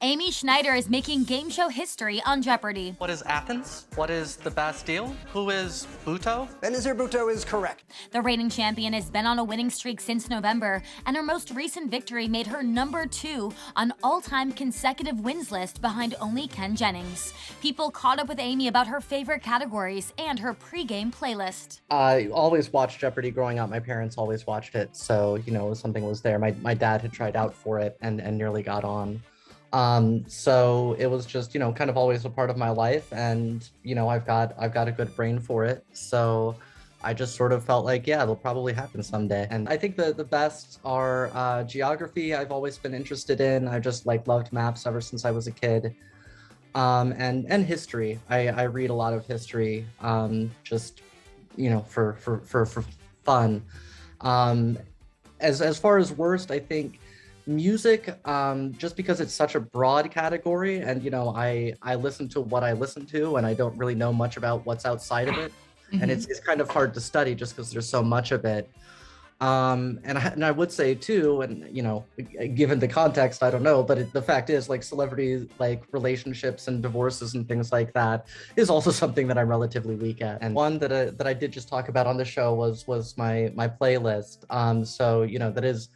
Amy Schneider is making game show history on Jeopardy! What is Athens? What is the Bastille? Who is Buto? Benazir Bhutto is correct. The reigning champion has been on a winning streak since November, and her most recent victory made her #2 on all-time consecutive wins list behind only Ken Jennings. People caught up with Amy about her favorite categories and her pre-game playlist. I always watched Jeopardy growing up. My parents always watched it, so something was there. My dad had tried out for it and nearly got on. So it was just, kind of always a part of my life, and, I've got a good brain for it. So I just sort of felt like, yeah, it'll probably happen someday. And I think the best are geography. I've always been interested in. I just loved maps ever since I was a kid. And history. I read a lot of history, just, for fun. As far as worst, I think music, just because it's such a broad category, and I listen to what I listen to, and I don't really know much about what's outside of it. And it's kind of hard to study just because there's so much of it. And I would say too, and given the context, I don't know, but the fact is, celebrity relationships and divorces and things like that is also something that I'm relatively weak at. And one that I did just talk about on the show was my playlist. So that is,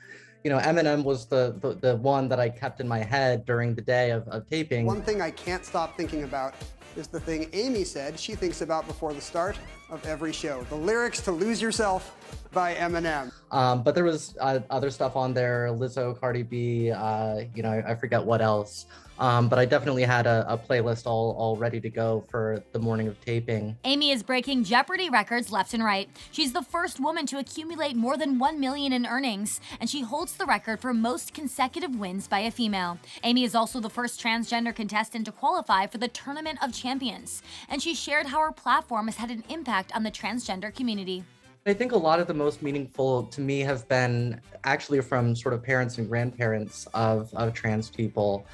Eminem was the one that I kept in my head during the day of taping. One thing I can't stop thinking about is the thing Amy said she thinks about before the start of every show. The lyrics to Lose Yourself by Eminem. But there was other stuff on there, Lizzo, Cardi B, I forget what else. But I definitely had a playlist all ready to go for the morning of taping. Amy is breaking Jeopardy records left and right. She's the first woman to accumulate more than $1 million in earnings, and she holds the record for most consecutive wins by a female. Amy is also the first transgender contestant to qualify for the Tournament of Champions, and she shared how her platform has had an impact on the transgender community. I think a lot of the most meaningful to me have been actually from sort of parents and grandparents of trans people.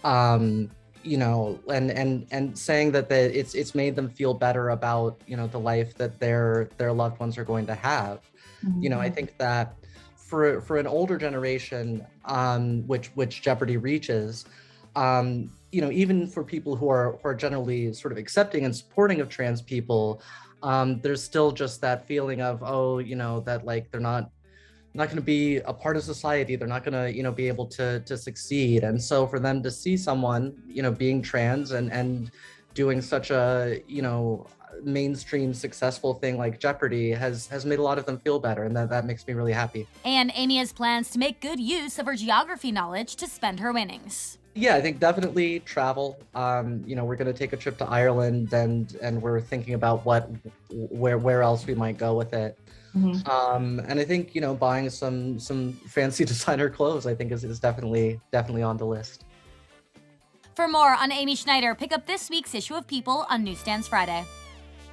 And saying that it's made them feel better about, the life that their loved ones are going to have. I think that for an older generation, which Jeopardy reaches, even for people who are generally sort of accepting and supporting of trans people, there's still just that feeling of, that they're not going to be a part of society. They're not going to, be able to succeed. And so for them to see someone, being trans and doing such a, mainstream successful thing like Jeopardy has made a lot of them feel better. And that makes me really happy. And Amy has plans to make good use of her geography knowledge to spend her winnings. Yeah, I think definitely travel. We're going to take a trip to Ireland, and we're thinking about where else we might go with it. And I think, buying some fancy designer clothes, I think is definitely on the list. For more on Amy Schneider, pick up this week's issue of People on Newsstands Friday.